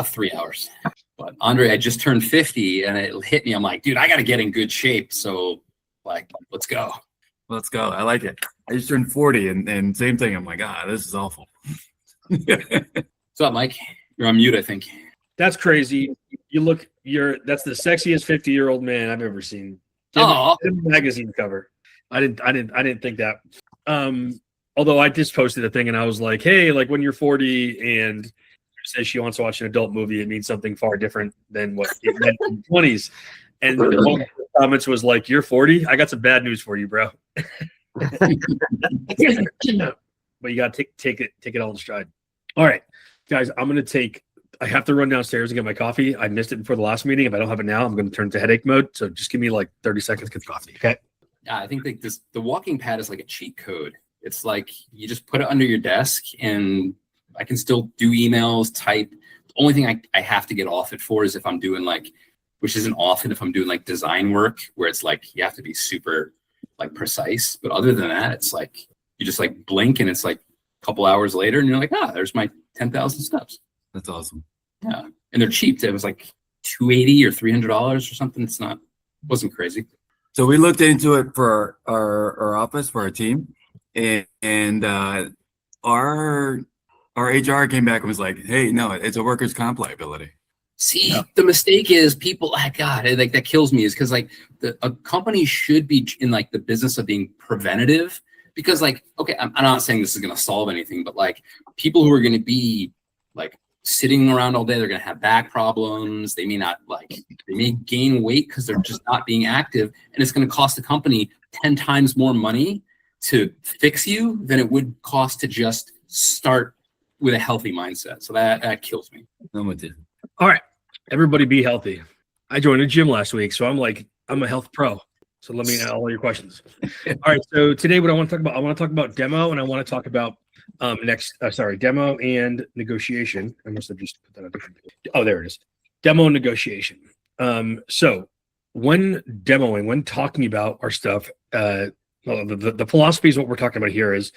about 3 hours. But Andre, I just turned 50 and it hit me. I'm like, dude, I got to get in good shape. So like, let's go. Let's go. I like it. I just turned 40 and same thing. I'm like, this is awful. What's up, Mike? You're on mute, I think. That's crazy. That's the sexiest 50-year-old man I've ever seen. Oh, magazine cover. I didn't think that. Although I just posted a thing and I was like, hey, like when you're 40 and says she wants to watch an adult movie, it means something far different than what it meant in the 20s. And one of the comments was like, you're 40? I got some bad news for you, bro. But you got to take it all in stride. All right, guys, I have to run downstairs and get my coffee. I missed it before the last meeting. If I don't have it now, I'm going to turn to headache mode. So just give me like 30 seconds to get the coffee. Okay. Yeah, I think like the walking pad is like a cheat code. It's like you just put it under your desk and I can still do emails, type. The only thing I have to get off it for is if I'm doing like, which isn't often, if I'm doing like design work where it's like you have to be super like precise. But other than that, it's like you just like blink and it's like a couple hours later and you're like, there's my 10,000 steps. That's awesome. Yeah. And they're cheap. It was like $280 or $300 or something. Wasn't crazy. So we looked into it for our office, for our team. And our HR came back and was like, hey, no, it's a workers' comp liability. See, The mistake is people, God, like that kills me is because like a company should be in like the business of being preventative because like, okay, I'm not saying this is going to solve anything, but like people who are going to be like sitting around all day, they're going to have back problems. They may gain weight because they're just not being active. And it's going to cost the company 10 times more money to fix you than it would cost to just start with a healthy mindset. So that kills me. I'm with you. All right. Everybody be healthy. I joined a gym last week, so I'm a health pro. So let me know all your questions. All right. So today what I want to talk about demo and I want to talk about demo and negotiation. I must have just put that on different. Oh, there it is. Demo and negotiation. So when demoing, when talking about our stuff, the philosophy is what we're talking about here is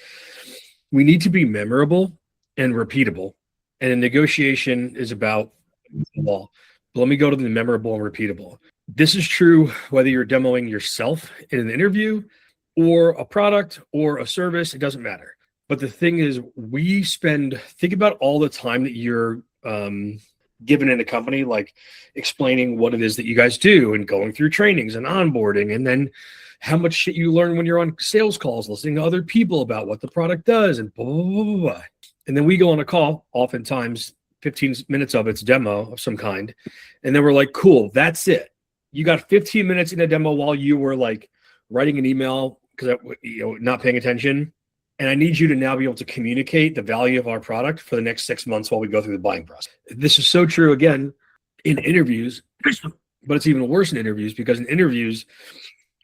we need to be memorable and repeatable. And a negotiation is about the law. But let me go to the memorable and repeatable. This is true whether you're demoing yourself in an interview or a product or a service, it doesn't matter. But the thing is, think about all the time that you're given in a company, like explaining what it is that you guys do and going through trainings and onboarding, and then how much shit you learn when you're on sales calls, listening to other people about what the product does and blah, blah, blah, blah, blah. And then we go on a call, oftentimes 15 minutes of it's demo of some kind. And then we're like, cool, that's it. You got 15 minutes in a demo while you were like writing an email because not paying attention. And I need you to now be able to communicate the value of our product for the next 6 months while we go through the buying process. This is so true again in interviews, but it's even worse in interviews because in interviews,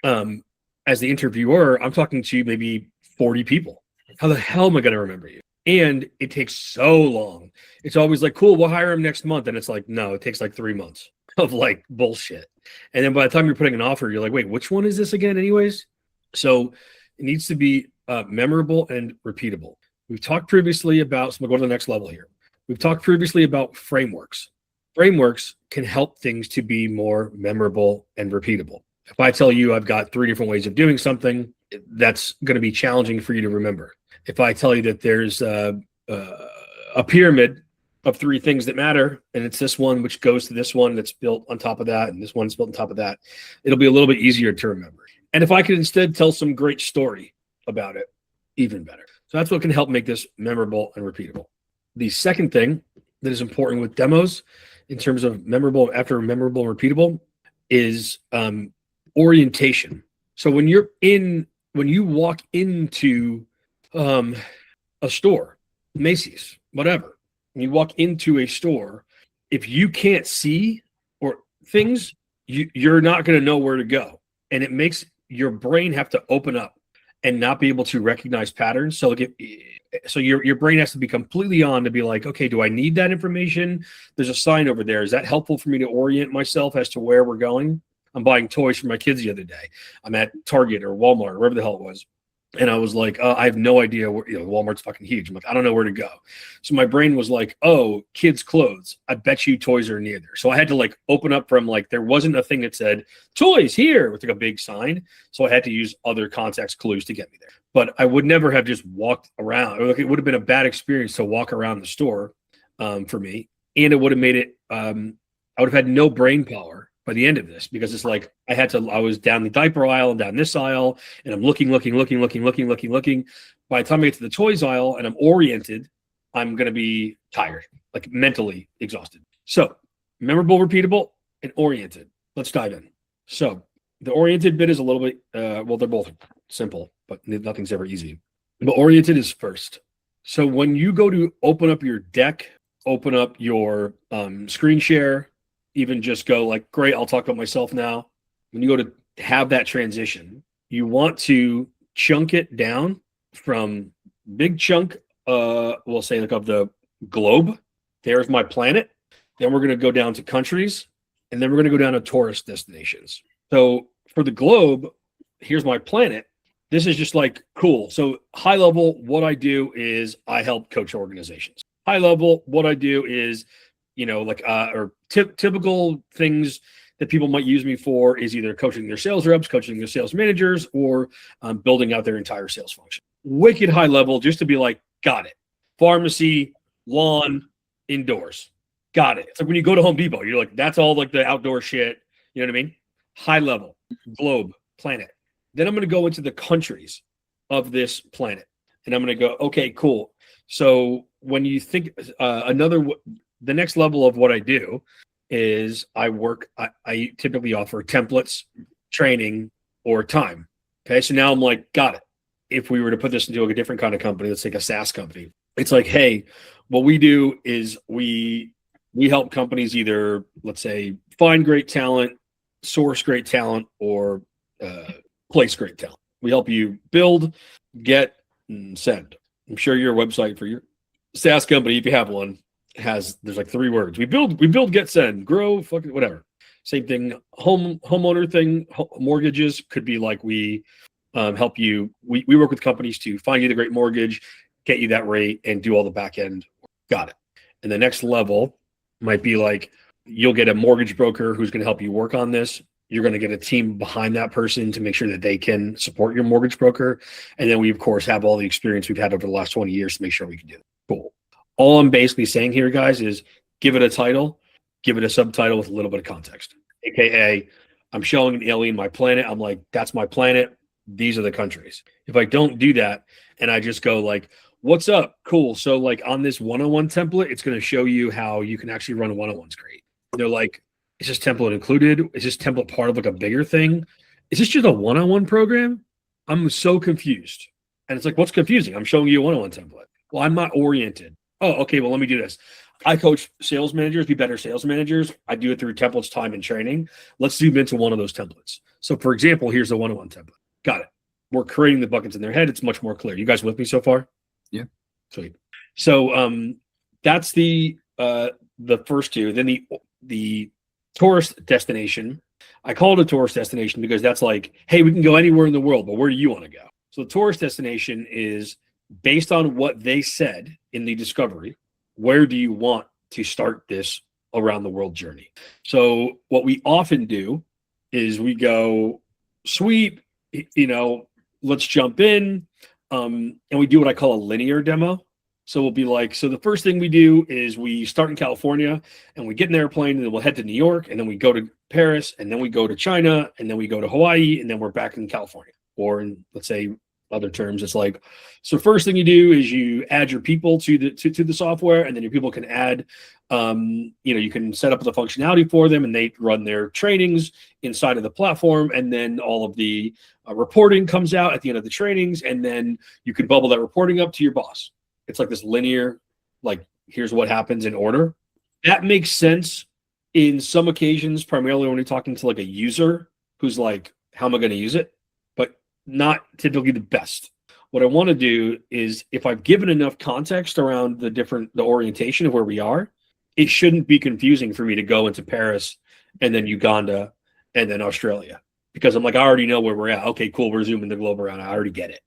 as the interviewer, I'm talking to maybe 40 people. How the hell am I going to remember you? And it takes so long. It's always like, cool, we'll hire him next month. And it's like, no, it takes like 3 months of like bullshit. And then by the time you're putting an offer, you're like, wait, which one is this again anyways? So it needs to be memorable and repeatable. We've talked previously about, so we'll go to the next level here. We've talked previously about frameworks. Frameworks can help things to be more memorable and repeatable. If I tell you I've got 3 different ways of doing something, that's going to be challenging for you to remember. If I tell you that there's a pyramid of 3 things that matter, and it's this one which goes to this one that's built on top of that, and this one's built on top of that, it'll be a little bit easier to remember. And if I could instead tell some great story about it, even better. So that's what can help make this memorable and repeatable. The second thing that is important with demos in terms of memorable and repeatable is orientation. So when you walk into a store, Macy's, whatever, and you walk into a store, if you can't see or things, you're not going to know where to go. And it makes your brain have to open up and not be able to recognize patterns. So your brain has to be completely on to be like, okay, do I need that information? There's a sign over there. Is that helpful for me to orient myself as to where we're going? I'm buying toys for my kids the other day. I'm at Target or Walmart or wherever the hell it was. And I was like, I have no idea where, Walmart's fucking huge. I'm like, I don't know where to go. So my brain was like, oh, kids' clothes. I bet you toys are near there. So I had to like open up from like, there wasn't a thing that said toys here with like a big sign. So I had to use other context clues to get me there. But I would never have just walked around. Or like, it would have been a bad experience to walk around the store for me. And it would have made it, I would have had no brain power by the end of this, because it's like I was down the diaper aisle and down this aisle, and I'm looking. By the time I get to the toys aisle and I'm oriented, I'm going to be tired, like mentally exhausted. So memorable, repeatable, and oriented. Let's dive in. So the oriented bit is a little bit, well, they're both simple, but nothing's ever easy. But oriented is first. So when you go to open up your deck, open up your screen share, even just go like, great, I'll talk about myself now. When you go to have that transition, you want to chunk it down from big chunk, we'll say like of the globe. There's my planet. Then we're going to go down to countries, and then we're going to go down to tourist destinations. So for the globe, here's my planet. This is just like, cool. So high level, what I do is I help coach organizations. High level, what I do is, typical things that people might use me for is either coaching their sales reps, coaching their sales managers, or building out their entire sales function. Wicked high level, just to be like, got it. Pharmacy, lawn, indoors. Got it. It's like when you go to Home Depot, you're like, that's all like the outdoor shit. You know what I mean? High level, globe, planet. Then I'm going to go into the countries of this planet. And I'm going to go, okay, cool. So when you think the next level of what I do is I typically offer templates, training, or time. Okay. So now I'm like, got it. If we were to put this into a different kind of company, let's take a SaaS company. It's like, hey, what we do is we help companies either, let's say, find great talent, source great talent, or place great talent. We help you build, get, and send. I'm sure your website for your SaaS company, if you have one, there's like 3 words. We build, get, send, grow, fucking whatever. Same thing. Homeowner thing, mortgages could be like we help you. We work with companies to find you the great mortgage, get you that rate, and do all the back end. Got it. And the next level might be like, you'll get a mortgage broker who's going to help you work on this. You're going to get a team behind that person to make sure that they can support your mortgage broker. And then we, of course, have all the experience we've had over the last 20 years to make sure we can do it. Cool. All I'm basically saying here, guys, is give it a title, give it a subtitle with a little bit of context. AKA, I'm showing an alien my planet. I'm like, that's my planet. These are the countries. If I don't do that and I just go like, what's up? Cool. So like on this one-on-one template, it's going to show you how you can actually run one-on-ones great. They're like, is this template included? Is this template part of like a bigger thing? Is this just a one-on-one program? I'm so confused. And it's like, what's confusing? I'm showing you a one-on-one template. Well, I'm not oriented. Oh, okay. Well, let me do this. I coach sales managers, be better sales managers. I do it through templates, time, and training. Let's zoom into one of those templates. So for example, here's the one-on-one template. Got it. We're creating the buckets in their head. It's much more clear. You guys with me so far? Yeah. Sweet. So that's the first 2. Then the tourist destination. I call it a tourist destination because that's like, hey, we can go anywhere in the world, but where do you want to go? So the tourist destination is based on what they said in the discovery. Where do you want to start this around the world journey? So what we often do is we go, sweet, let's jump in. And we do what I call a linear demo. So we'll be like, so the first thing we do is we start in California and we get in an airplane and then we'll head to New York and then we go to Paris and then we go to China and then we go to Hawaii and then we're back in California. Or in, let's say, other terms, it's like, so first thing you do is you add your people to the software, and then your people can add, you can set up the functionality for them and they run their trainings inside of the platform. And then all of the reporting comes out at the end of the trainings. And then you can bubble that reporting up to your boss. It's like this linear, like, here's what happens in order. That makes sense in some occasions, primarily when you're talking to like a user who's like, how am I going to use it? But not typically the best. What I want to do is, if I've given enough context around the orientation of where we are, it shouldn't be confusing for me to go into Paris and then Uganda and then Australia, because I'm like, I already know where we're at. Okay, cool. We're zooming the globe around. I already get it.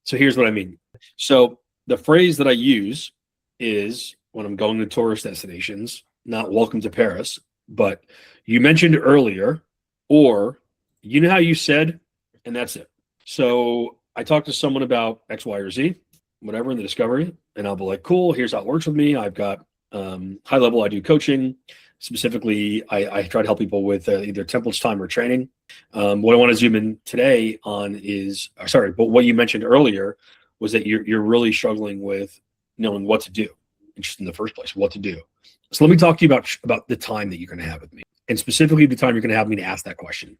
So here's what I mean. So the phrase that I use is when I'm going to tourist destinations, not welcome to Paris, but you mentioned earlier, or you know how you said, and that's it. So I talked to someone about X, Y, or Z, whatever in the discovery, and I'll be like, cool, here's how it works with me. I've got high level, I do coaching. Specifically, I try to help people with either templates time or training. What I want to zoom in today on is, but what you mentioned earlier was that you're really struggling with knowing what to do, just in the first place, what to do. So let me talk to you about the time that you're going to have with me, and specifically the time you're going to have me to ask that question.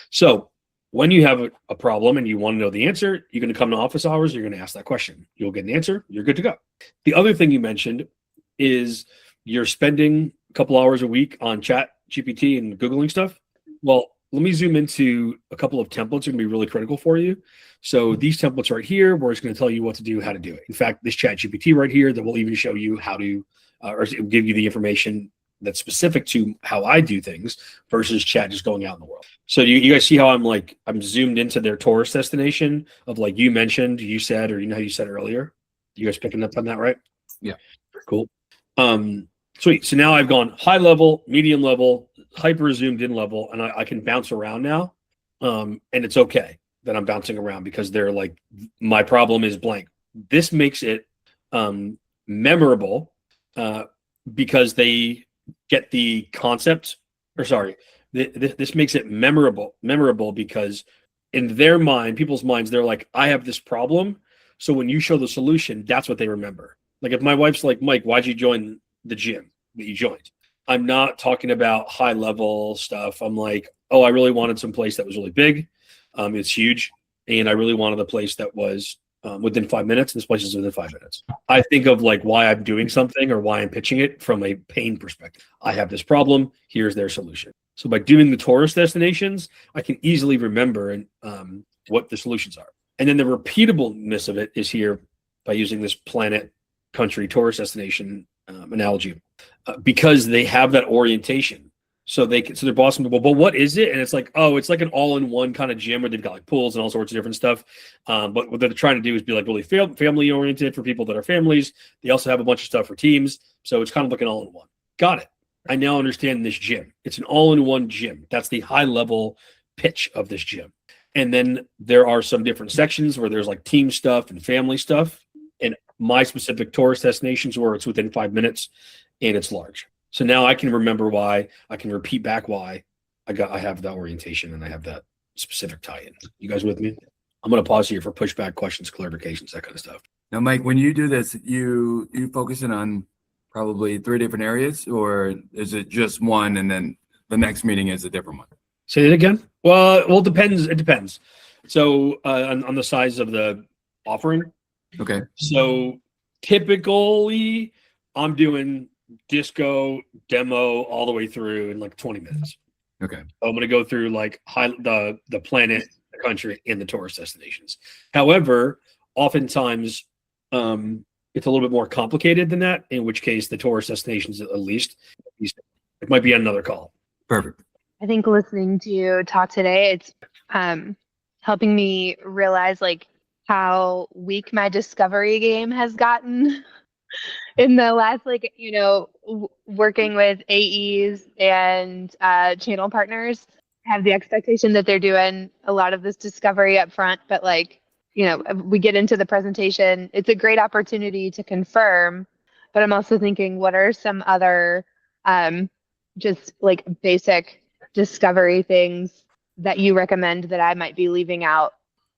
So when you have a problem and you want to know the answer, you're going to come to office hours, you're going to ask that question. You'll get an answer, you're good to go. The other thing you mentioned is you're spending a couple hours a week on Chat GPT and Googling stuff. Well, let me zoom into a couple of templates that are going to be really critical for you. So these templates right here, where it's going to tell you what to do, how to do it. In fact, this Chat GPT right here that will even show you how to, or give you the information that's specific to how I do things versus Chat just going out in the world. So you guys see how I'm zoomed into their tourist destination of like you mentioned, you said, or you know how you said earlier. You guys picking up on that, right? Yeah. Cool. Sweet. So now I've gone high level, medium level, hyper zoomed in level, and I can bounce around now. And it's okay that I'm bouncing around because they're like, my problem is blank. This makes it memorable because they get the concept, this makes it memorable because in their mind, people's minds, they're like, I have this problem. So when you show the solution, that's what they remember. Like if my wife's like, Mike, why'd you join the gym that you joined? I'm not talking about high level stuff. I'm like, oh, I really wanted some place that was really big. It's huge. And I really wanted a place that was within 5 minutes. This place is within 5 minutes. I think of like why I'm doing something or why I'm pitching it from a pain perspective. I have this problem. Here's their solution. So by doing the tourist destinations, I can easily remember what the solutions are. And then the repeatableness of it is here by using this planet, country, tourist destination analogy, because they have that orientation. So their boss can go, well, but what is it? And it's like, oh, it's like an all-in-one kind of gym where they've got like pools and all sorts of different stuff. But what they're trying to do is be like really family-oriented for people that are families. They also have a bunch of stuff for teams. So it's kind of like an all-in-one. Got it. I now understand this gym. It's an all-in-one gym. That's the high-level pitch of this gym. And then there are some different sections where there's like team stuff and family stuff. And my specific tourist destinations where it's within 5 minutes and it's large. So now I can remember why, I can repeat back why I have that orientation and I have that specific tie-in. You guys with me? I'm going to pause here for pushback, questions, clarifications, that kind of stuff. Now, Mike, when you do this, you focusing on probably 3 different areas, or is it just one and then the next meeting is a different one? Say it again. Well, it depends. It depends. So on the size of the offering. Okay. So typically I'm doing disco demo all the way through in like 20 minutes. Okay. I'm going to go through like the planet, the country, and the tourist destinations. However, oftentimes it's a little bit more complicated than that, in which case the tourist destinations at least it might be another call. Perfect. I think listening to you talk today, it's helping me realize like how weak my discovery game has gotten in the last, working with AEs and channel partners. I have the expectation that they're doing a lot of this discovery up front, but we get into the presentation. It's a great opportunity to confirm, but I'm also thinking, what are some other just like basic discovery things that you recommend that I might be leaving out?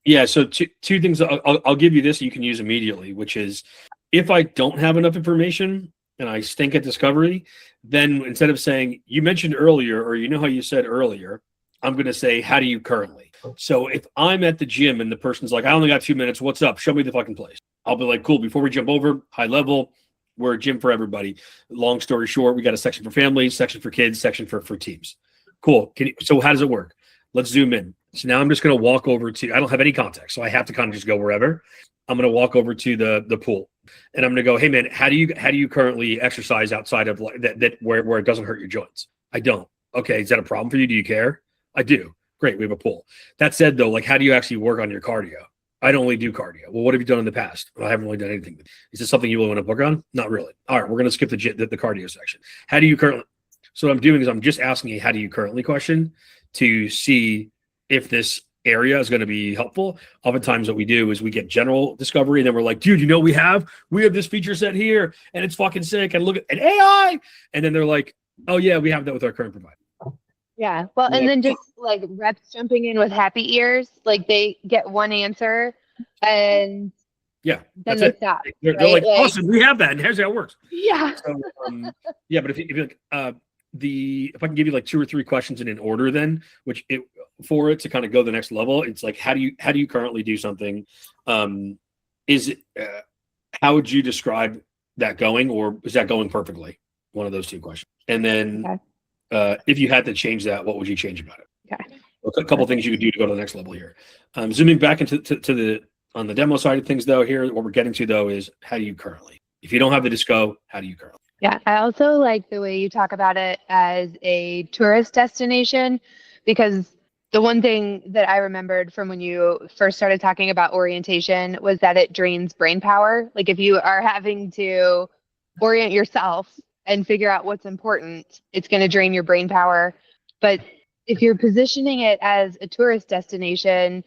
Yeah, so two things I'll give you this you can use immediately, which is if I don't have enough information and I stink at discovery, then instead of saying, you mentioned earlier, or you know how you said earlier, I'm going to say, how do you currently? So if I'm at the gym and the person's like, I only got 2 minutes, what's up? Show me the fucking place. I'll be like, cool, before we jump over, high level, we're a gym for everybody. Long story short, we got a section for families, section for kids, section for teams. Cool. So how does it work? Let's zoom in. So now I'm just going to walk over to, I don't have any context, so I have to kind of just go wherever. I'm going to walk over to the pool and I'm going to go, hey man, how do you currently exercise outside of that where it doesn't hurt your joints? I don't. Okay. Is that a problem for you? Do you care? I do. Great. We have a pool. That said though, how do you actually work on your cardio? I'd only do cardio. Well, what have you done in the past? Well, I haven't really done anything. Is this something you really want to book on? Not really. All right, we're going to skip the cardio section. How do you currently? So what I'm doing is I'm just asking a how do you currently question to see if this area is going to be helpful. Oftentimes what we do is we get general discovery and then we're like, dude, you know, we have this feature set here and it's fucking sick. And look at an AI. And then they're like, oh yeah, we have that with our current provider. Yeah. Well, and then just like reps jumping in with happy ears, like they get one answer and yeah, then they stop. They're like, awesome, we have that. And here's how it works. Yeah. So, yeah, but if I can give you like 2 or 3 questions in an order, then for it to kind of go the next level, it's like, how do you currently do something? Is it how would you describe that going, or is that going perfectly? One of those 2 questions. And then if you had to change that, what would you change about it? Okay. A couple of things you could do to go to the next level here. Zooming back into on the demo side of things, though, here what we're getting to though is how do you currently? If you don't have the disco, how do you currently? Yeah, I also like the way you talk about it as a tourist destination, because the one thing that I remembered from when you first started talking about orientation was that it drains brain power. Like if you are having to orient yourself and figure out what's important, it's going to drain your brain power. But if you're positioning it as a tourist destination,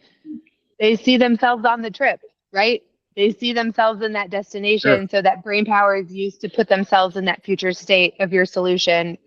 they see themselves on the trip, right? They see themselves in that destination. Sure. So that brain power is used to put themselves in that future state of your solution.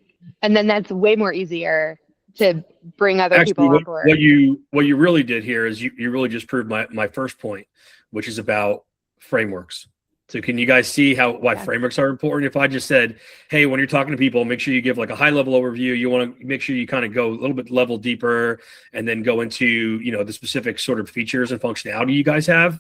And then that's way more easier to bring other people on board. What you really did here is you really just proved my first point, which is about frameworks. So can you guys see why frameworks are important? If I just said, hey, when you're talking to people, make sure you give like a high level overview. You want to make sure you kind of go a little bit level deeper and then go into, the specific sort of features and functionality you guys have.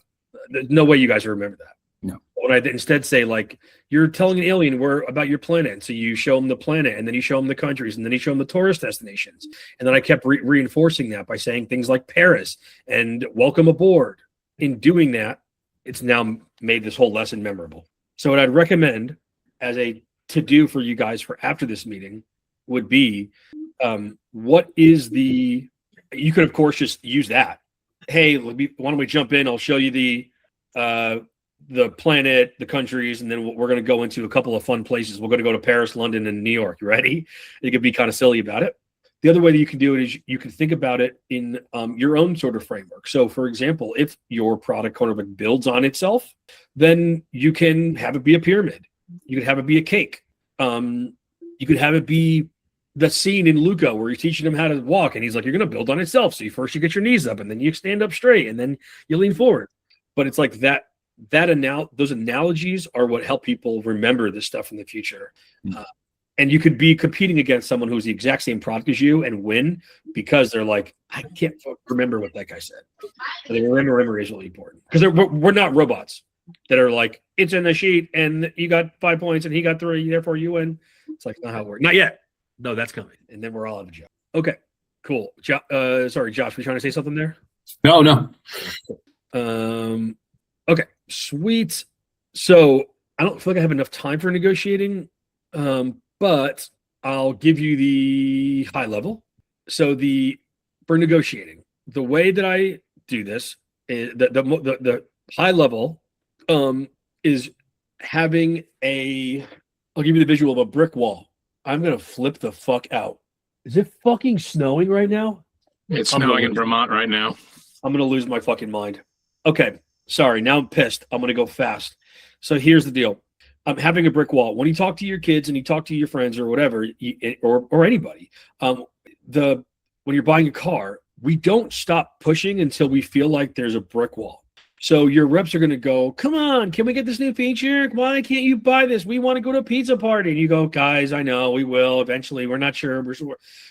There's no way you guys remember that. No. When I instead say, like, you're telling an alien about your planet. So you show them the planet, and then you show them the countries, and then you show them the tourist destinations. And then I kept reinforcing that by saying things like Paris and welcome aboard. In doing that, it's now made this whole lesson memorable. So what I'd recommend as a to-do for you guys for after this meeting would be, you could, of course, just use that. Hey, why don't we jump in? I'll show you the planet, the countries, and then we're going to go into a couple of fun places. We're going to go to Paris, London, and New York. You ready? You can be kind of silly about it. The other way that you can do it is you can think about it in your own sort of framework. So, for example, if your product kind of builds on itself, then you can have it be a pyramid. You could have it be a cake. You could have it be the scene in Luca where you're teaching him how to walk, and he's like, you're going to build on itself. So first you get your knees up, and then you stand up straight, and then you lean forward. But it's like those analogies are what help people remember this stuff in the future. And you could be competing against someone who's the exact same product as you and win because they're like, I can't remember what that guy said. So the memory is really important because we're not robots that are like, it's in the sheet and you got 5 points and he got 3, therefore you win. It's like not how it works. Not yet. No, that's coming. And then we're all out of a job. Okay, cool. Sorry, Josh, were you trying to say something there? No. Okay, sweet. So I don't feel like I have enough time for negotiating, but I'll give you the high level. So for negotiating, the way that I do this is the high level is having I'll give you the visual of a brick wall. I'm gonna flip the fuck out. Is it fucking snowing right now? It's snowing in Vermont right now. I'm gonna lose my fucking mind. Okay, sorry. Now I'm pissed. I'm gonna go fast. So here's the deal. I'm having a brick wall. When you talk to your kids and you talk to your friends or whatever, or anybody, when you're buying a car, we don't stop pushing until we feel like there's a brick wall. So your reps are going to go, come on, can we get this new feature? Why can't you buy this? We want to go to a pizza party. And you go, guys, I know we will eventually. We're not sure.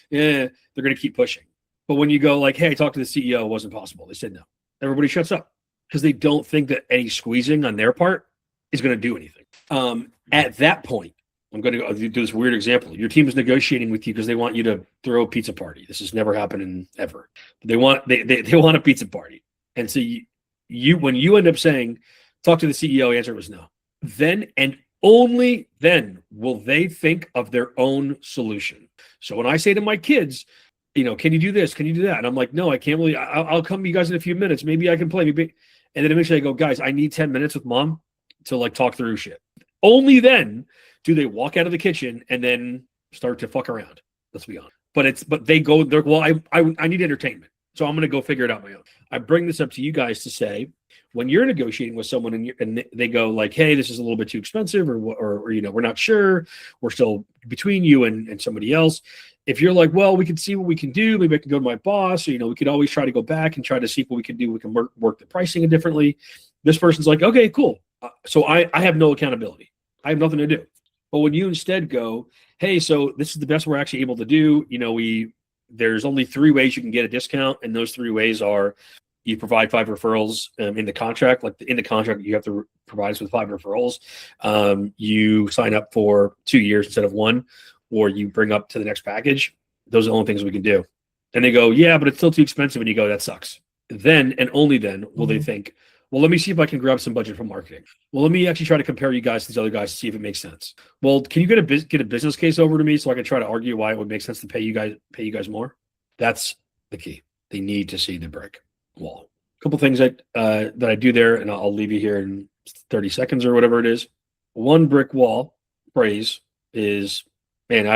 Yeah, they're going to keep pushing. But when you go like, hey, talk to the CEO, it wasn't possible. They said no. Everybody shuts up because they don't think that any squeezing on their part is going to do anything. At that point, I'm going to do this weird example. Your team is negotiating with you because they want you to throw a pizza party. This has never happened ever. They want a pizza party. And so when you end up saying, talk to the CEO, the answer was no. Then and only then will they think of their own solution. So when I say to my kids, can you do this? Can you do that? And I'm like, no, I can't really. I'll come to you guys in a few minutes. Maybe I can play. Maybe. And then eventually I go, guys, I need 10 minutes with mom to like talk through shit. Only then do they walk out of the kitchen and then start to fuck around. Let's be honest. But they go, they're, well, I need entertainment. So I'm going to go figure it out my own. I bring this up to you guys to say, when you're negotiating with someone and they go like, hey, this is a little bit too expensive, or we're not sure, we're still between you and somebody else. If you're like, well, we can see what we can do. Maybe I can go to my boss, or, we could always try to go back and try to see what we can do. We can work the pricing differently. This person's like, okay, cool. So I have no accountability. I have nothing to do. But when you instead go, hey, so this is the best we're actually able to do. There's only 3 ways you can get a discount. And those 3 ways are, you provide 5 referrals in the contract. Like in the contract, you have to provide us with 5 referrals. You sign up for 2 years instead of 1, or you bring up to the next package. Those are the only things we can do. And they go, yeah, but it's still too expensive. And you go, that sucks. Then and only then will they think, well, let me see if I can grab some budget from marketing. Well, let me actually try to compare you guys to these other guys to see if it makes sense. Well, can you get a business case over to me so I can try to argue why it would make sense to pay you guys more? That's the key. They need to see the brick wall. A couple things that I do there, and I'll leave you here in 30 seconds or whatever it is. One brick wall phrase is, man,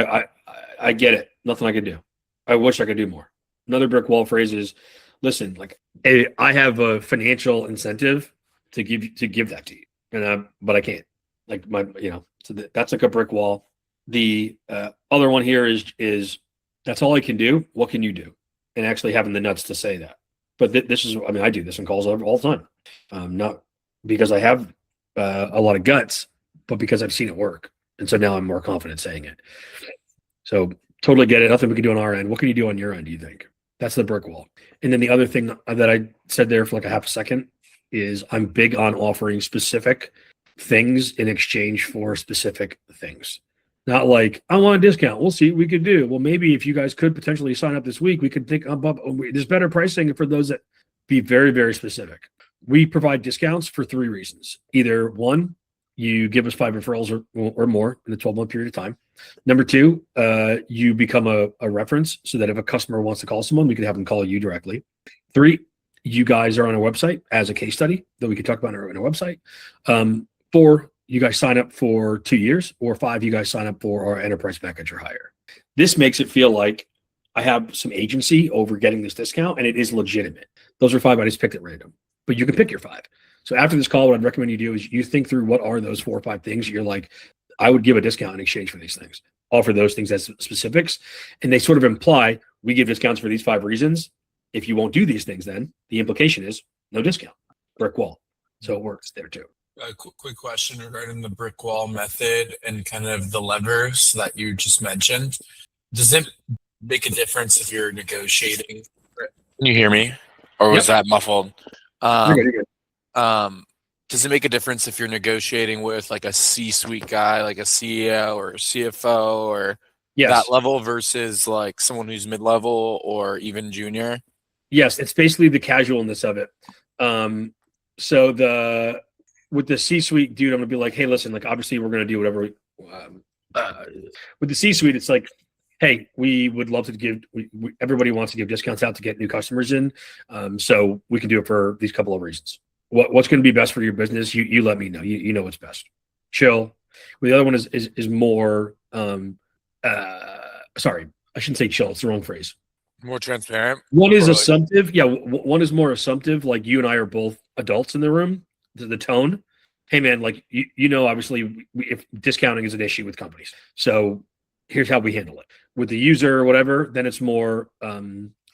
I get it. Nothing I can do. I wish I could do more. Another brick wall phrase is, listen, like, hey, I have a financial incentive to give that to you, but I can't. Like so that's like a brick wall. The other one here is that's all I can do. What can you do? And actually having the nuts to say that. But this is, I do this in calls all the time. Not because I have a lot of guts, but because I've seen it work. And so now I'm more confident saying it. So totally get it. Nothing we can do on our end. What can you do on your end, do you think? That's the brick wall. And then the other thing that I said there for like a half a second is I'm big on offering specific things in exchange for specific things. Not like, I want a discount. We'll see what we could do. Well, maybe if you guys could potentially sign up this week, we could think about, there's better pricing for those that be very, very specific. We provide discounts for 3 reasons. Either 1, you give us 5 referrals or more in a 12-month period of time. Number 2, you become a reference so that if a customer wants to call someone, we could have them call you directly. 3, you guys are on our website as a case study that we could talk about on our website. 4, you guys sign up for 2 years, or 5, you guys sign up for our enterprise package or higher. This makes it feel like I have some agency over getting this discount, and it is legitimate. Those are 5 I just picked at random, but you can pick your 5. So after this call, what I'd recommend you do is you think through what are those 4 or 5 things you're like, I would give a discount in exchange for these things. Offer those things as specifics, and they sort of imply we give discounts for these 5 reasons. If you won't do these things, then the implication is no discount. Brick wall. So it works there too. A quick question regarding the brick wall method and kind of the levers that you just mentioned. Does it make a difference if you're negotiating? Can you hear me? Or was that muffled? You're good. Does it make a difference if you're negotiating with like a C-suite guy, like a CEO or a CFO or that level versus like someone who's mid-level or even junior? Yes, it's basically the casualness of it. So with the C-suite dude, I'm gonna be like, hey, listen, like obviously we're gonna do whatever. With the C-suite, it's like, hey, we would love to give. Everybody wants to give discounts out to get new customers in, so we can do it for these couple of reasons. What's going to be best for your business? You let me know. You know what's best. Chill. Well, the other one is more. Sorry, I shouldn't say chill. It's the wrong phrase. More transparent. One is assumptive. Yeah, one is more assumptive. Like you and I are both adults in the room. The tone. Hey man, like obviously, if discounting is an issue with companies, so here's how we handle it. With the user or whatever, then it's more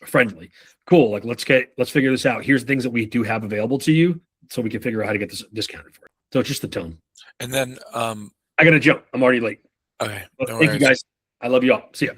friendly. Cool. Like let's figure this out. Here's the things that we do have available to you, so we can figure out how to get this discounted for you. So it's just the tone. And then I gotta jump. I'm already late. Okay. Thank you guys. I love you all. See ya.